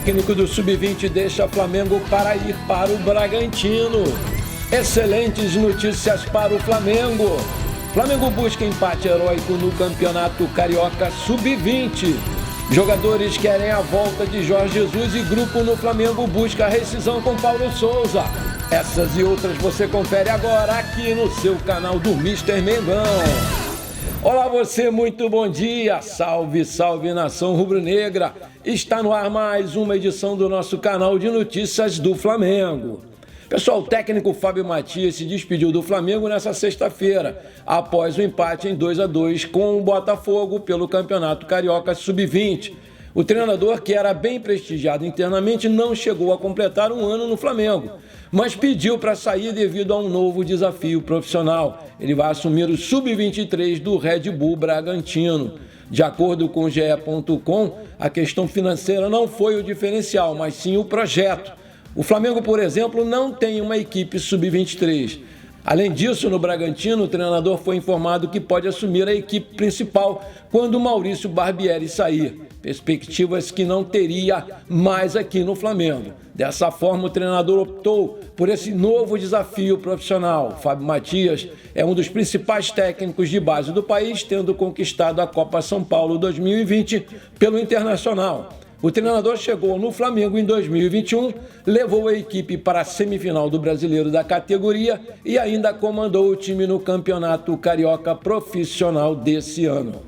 técnico do Sub-20 deixa Flamengo para ir para o Bragantino. Excelentes notícias para o Flamengo. Flamengo busca empate heróico no Campeonato Carioca Sub-20. Jogadores querem a volta de Jorge Jesus e grupo no Flamengo busca a rescisão com Paulo Souza. Essas e outras você confere agora aqui no seu canal do Mr. Mengão. Olá você, muito bom dia, salve, salve nação rubro-negra. Está no ar mais uma edição do nosso canal de notícias do Flamengo. Pessoal, o técnico Fábio Mathias se despediu do Flamengo nessa sexta-feira, após o empate em 2-2 com o Botafogo pelo Campeonato Carioca Sub-20. O treinador, que era bem prestigiado internamente, não chegou a completar um ano no Flamengo, mas pediu para sair devido a um novo desafio profissional. Ele vai assumir o Sub-23 do Red Bull Bragantino. De acordo com o GE.com, a questão financeira não foi o diferencial, mas sim o projeto. O Flamengo, por exemplo, não tem uma equipe Sub-23. Além disso, no Bragantino, o treinador foi informado que pode assumir a equipe principal quando o Maurício Barbieri sair. Perspectivas que não teria mais aqui no Flamengo. Dessa forma, o treinador optou por esse novo desafio profissional. Fábio Mathias é um dos principais técnicos de base do país, tendo conquistado a Copa São Paulo 2020 pelo Internacional. O treinador chegou no Flamengo em 2021, levou a equipe para a semifinal do Brasileiro da categoria e ainda comandou o time no Campeonato Carioca Profissional desse ano.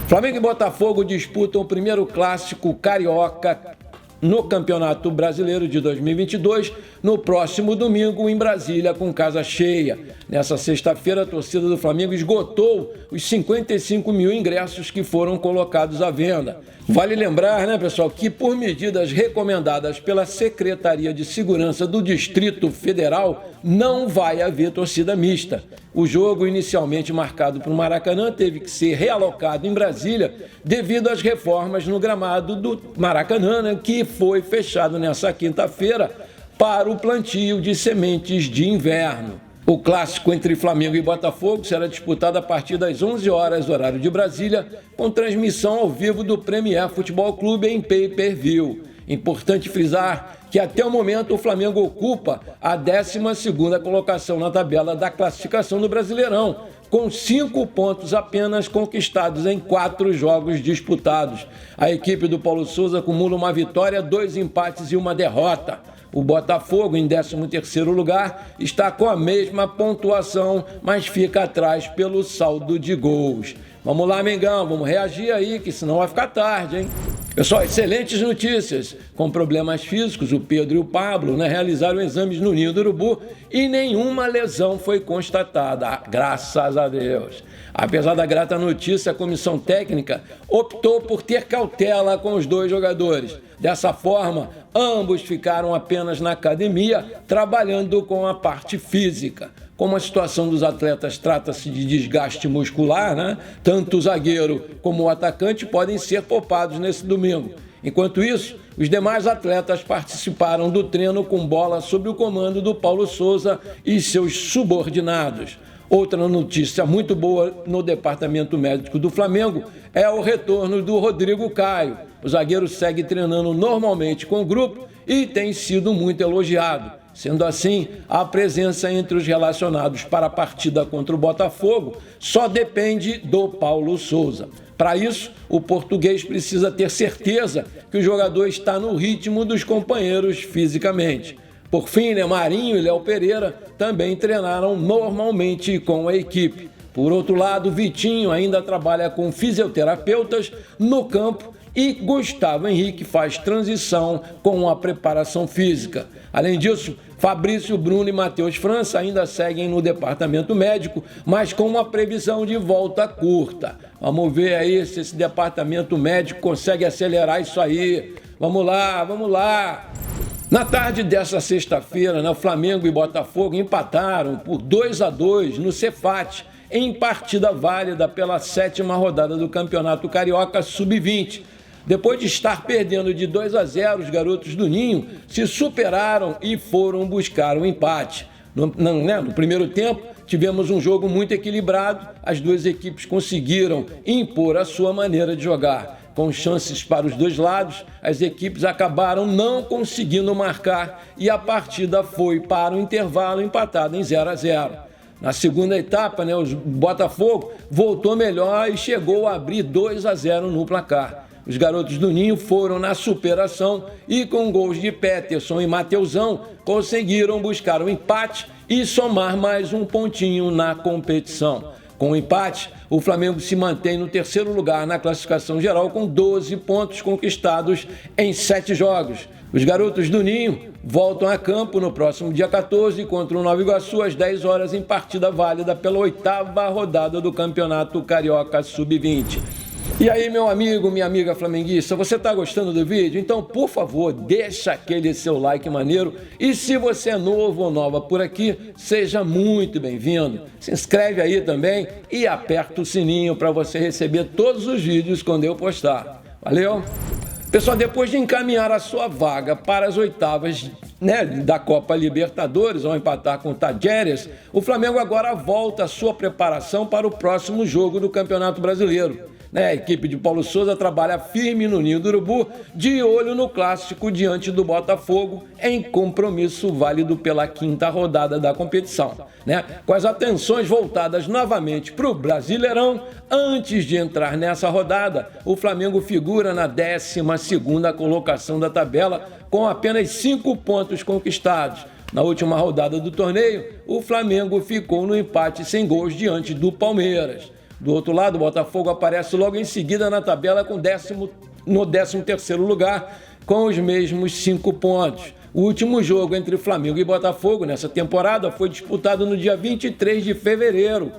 Flamengo e Botafogo disputam o primeiro clássico carioca no Campeonato Brasileiro de 2022, no próximo domingo em Brasília, com casa cheia. Nessa sexta-feira, a torcida do Flamengo esgotou os 55 mil ingressos que foram colocados à venda. Vale lembrar, pessoal, que por medidas recomendadas pela Secretaria de Segurança do Distrito Federal, não vai haver torcida mista. O jogo, inicialmente marcado para o Maracanã, teve que ser realocado em Brasília devido às reformas no gramado do Maracanã, que foi fechado nessa quinta-feira para o plantio de sementes de inverno. O clássico entre Flamengo e Botafogo será disputado a partir das 11 horas, horário de Brasília, com transmissão ao vivo do Premier Futebol Clube em pay-per-view. Importante frisar que até o momento o Flamengo ocupa a 12ª colocação na tabela da classificação do Brasileirão, com 5 pontos apenas conquistados em 4 jogos disputados. A equipe do Paulo Souza acumula uma vitória, 2 empates e uma derrota. O Botafogo, em 13º lugar, está com a mesma pontuação, mas fica atrás pelo saldo de gols. Vamos lá, Mengão, vamos reagir aí, que senão vai ficar tarde, hein? Pessoal, excelentes notícias. Com problemas físicos, o Pedro e o Pablo realizaram exames no Ninho do Urubu e nenhuma lesão foi constatada, graças a Deus. Apesar da grata notícia, a comissão técnica optou por ter cautela com os dois jogadores. Dessa forma, ambos ficaram apenas na academia, trabalhando com a parte física. Como a situação dos atletas trata-se de desgaste muscular, tanto o zagueiro como o atacante podem ser poupados nesse domingo. Enquanto isso, os demais atletas participaram do treino com bola sob o comando do Paulo Souza e seus subordinados. Outra notícia muito boa no departamento médico do Flamengo é o retorno do Rodrigo Caio. O zagueiro segue treinando normalmente com o grupo e tem sido muito elogiado. Sendo assim, a presença entre os relacionados para a partida contra o Botafogo só depende do Paulo Souza. Para isso, o português precisa ter certeza que o jogador está no ritmo dos companheiros fisicamente. Por fim, Marinho e Léo Pereira também treinaram normalmente com a equipe. Por outro lado, Vitinho ainda trabalha com fisioterapeutas no campo e Gustavo Henrique faz transição com a preparação física. Além disso, Fabrício, Bruno e Matheus França ainda seguem no departamento médico, mas com uma previsão de volta curta. Vamos ver aí se esse departamento médico consegue acelerar isso aí. Vamos lá, vamos lá! Na tarde dessa sexta-feira, o Flamengo e Botafogo empataram por 2-2 no Cefate, em partida válida pela 7ª rodada do Campeonato Carioca Sub-20. Depois de estar perdendo de 2-0, os garotos do Ninho se superaram e foram buscar o empate. No primeiro tempo, tivemos um jogo muito equilibrado, as duas equipes conseguiram impor a sua maneira de jogar. Com chances para os dois lados, as equipes acabaram não conseguindo marcar e a partida foi para o intervalo empatada em 0-0. Na segunda etapa, o Botafogo voltou melhor e chegou a abrir 2-0 no placar. Os garotos do Ninho foram na superação e, com gols de Peterson e Mateusão, conseguiram buscar o empate e somar mais um pontinho na competição. Com o empate, o Flamengo se mantém no terceiro lugar na classificação geral com 12 pontos conquistados em 7 jogos. Os garotos do Ninho voltam a campo no próximo dia 14 contra o Nova Iguaçu às 10 horas em partida válida pela 8ª rodada do Campeonato Carioca Sub-20. E aí, meu amigo, minha amiga flamenguista, você está gostando do vídeo? Então, por favor, deixa aquele seu like maneiro. E se você é novo ou nova por aqui, seja muito bem-vindo. Se inscreve aí também e aperta o sininho para você receber todos os vídeos quando eu postar. Valeu? Pessoal, depois de encaminhar a sua vaga para as oitavas da Copa Libertadores, ao empatar com o Tajeres, o Flamengo agora volta a sua preparação para o próximo jogo do Campeonato Brasileiro. A equipe de Paulo Souza trabalha firme no Ninho do Urubu, de olho no clássico diante do Botafogo, em compromisso válido pela 5ª rodada da competição. Com as atenções voltadas novamente para o Brasileirão, antes de entrar nessa rodada, o Flamengo figura na 12ª colocação da tabela, com apenas 5 pontos conquistados. Na última rodada do torneio, o Flamengo ficou no empate sem gols diante do Palmeiras. Do outro lado, o Botafogo aparece logo em seguida na tabela no 13º lugar, com os mesmos 5 pontos. O último jogo entre Flamengo e Botafogo nessa temporada foi disputado no dia 23 de fevereiro.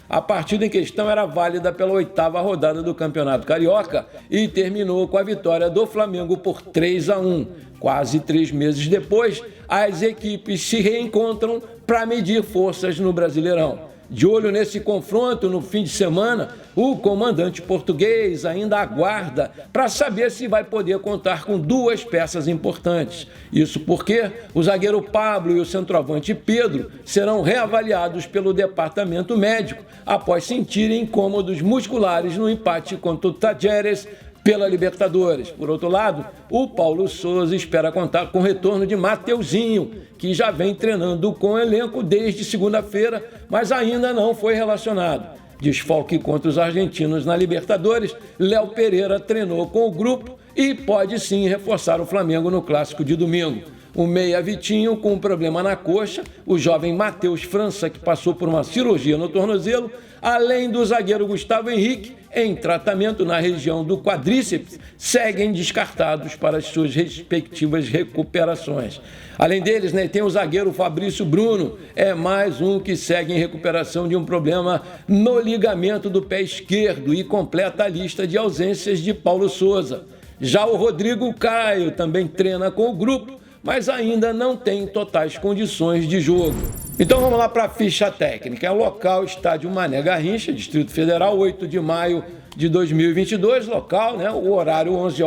A partida em questão era válida pela 8ª rodada do Campeonato Carioca e terminou com a vitória do Flamengo por 3-1. Quase 3 meses depois, as equipes se reencontram para medir forças no Brasileirão. De olho nesse confronto no fim de semana, o comandante português ainda aguarda para saber se vai poder contar com 2 peças importantes. Isso porque o zagueiro Pablo e o centroavante Pedro serão reavaliados pelo departamento médico após sentirem incômodos musculares no empate contra o Tajeres pela Libertadores. Por outro lado, o Paulo Souza espera contar com o retorno de Mateuzinho, que já vem treinando com o elenco desde segunda-feira, mas ainda não foi relacionado. Desfalque contra os argentinos na Libertadores, Léo Pereira treinou com o grupo e pode sim reforçar o Flamengo no clássico de domingo. O meia Vitinho com um problema na coxa, o jovem Matheus França, que passou por uma cirurgia no tornozelo, além do zagueiro Gustavo Henrique, em tratamento na região do quadríceps, seguem descartados para as suas respectivas recuperações. Além deles, tem o zagueiro Fabrício Bruno, é mais um que segue em recuperação de um problema no ligamento do pé esquerdo e completa a lista de ausências de Paulo Souza. Já o Rodrigo Caio também treina com o grupo, mas ainda não tem totais condições de jogo. Então vamos lá para a ficha técnica. É o local, estádio Mané Garrincha, Distrito Federal, 8 de maio de 2022. Local, o horário 11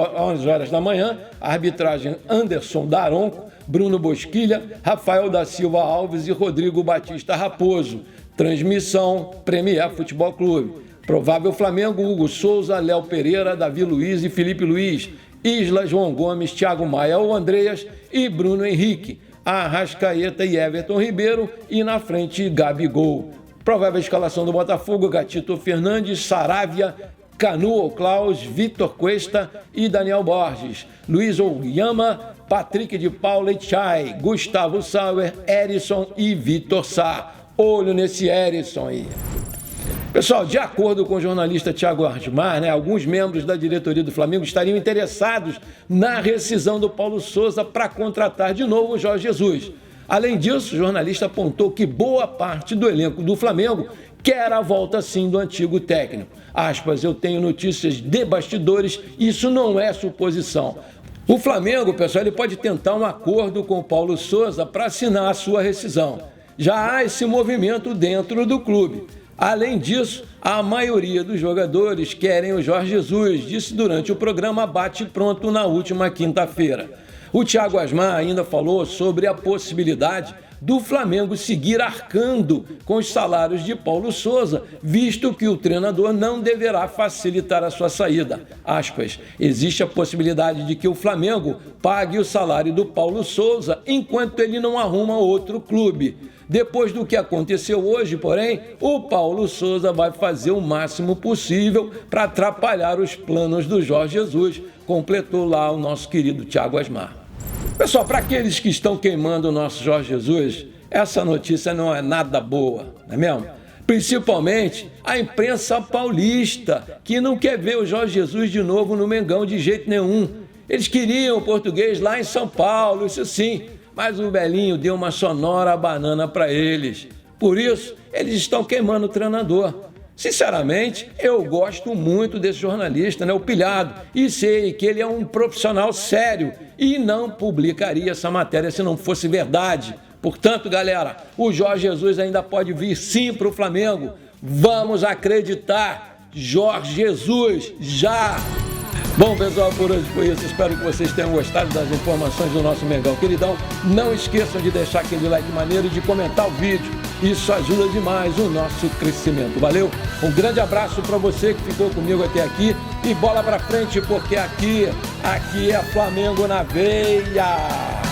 horas da manhã. A arbitragem Anderson Daronco, Bruno Bosquilha, Rafael da Silva Alves e Rodrigo Batista Raposo. Transmissão Premier Futebol Clube. Provável Flamengo, Hugo Souza, Léo Pereira, Davi Luiz e Felipe Luiz. Isla, João Gomes, Thiago Maia ou Andreas e Bruno Henrique, Arrascaeta e Everton Ribeiro e na frente Gabigol. Provável escalação do Botafogo: Gatito Fernandes, Saravia, Canu ou Klaus, Vitor Cuesta e Daniel Borges, Luiz Oyama, Patrick de Paula e Chay, Gustavo Sauer, Erisson e Vitor Sá. Olho nesse Erisson aí. Pessoal, de acordo com o jornalista Thiago Asmar, alguns membros da diretoria do Flamengo estariam interessados na rescisão do Paulo Souza para contratar de novo o Jorge Jesus. Além disso, o jornalista apontou que boa parte do elenco do Flamengo quer a volta sim do antigo técnico. Aspas, eu tenho notícias de bastidores, isso não é suposição. O Flamengo, pessoal, ele pode tentar um acordo com o Paulo Souza para assinar a sua rescisão. Já há esse movimento dentro do clube. Além disso, a maioria dos jogadores querem o Jorge Jesus, disse durante o programa Bate Pronto na última quinta-feira. O Thiago Asmar ainda falou sobre a possibilidade do Flamengo seguir arcando com os salários de Paulo Souza, visto que o treinador não deverá facilitar a sua saída. Aspas, existe a possibilidade de que o Flamengo pague o salário do Paulo Souza enquanto ele não arruma outro clube. Depois do que aconteceu hoje, porém, o Paulo Souza vai fazer o máximo possível para atrapalhar os planos do Jorge Jesus, completou lá o nosso querido Thiago Asmar. Pessoal, para aqueles que estão queimando o nosso Jorge Jesus, essa notícia não é nada boa, não é mesmo? Principalmente a imprensa paulista, que não quer ver o Jorge Jesus de novo no Mengão de jeito nenhum. Eles queriam o português lá em São Paulo, isso sim, mas o Belinho deu uma sonora banana para eles. Por isso, eles estão queimando o treinador. Sinceramente, eu gosto muito desse jornalista, o Pilhado, e sei que ele é um profissional sério e não publicaria essa matéria se não fosse verdade. Portanto, galera, o Jorge Jesus ainda pode vir sim para o Flamengo. Vamos acreditar. Jorge Jesus, já! Bom, pessoal, por hoje foi isso. Espero que vocês tenham gostado das informações do nosso Mengão Queridão. Não esqueçam de deixar aquele like maneiro e de comentar o vídeo. Isso ajuda demais o nosso crescimento. Valeu? Um grande abraço para você que ficou comigo até aqui. E bola para frente, porque aqui é Flamengo na veia.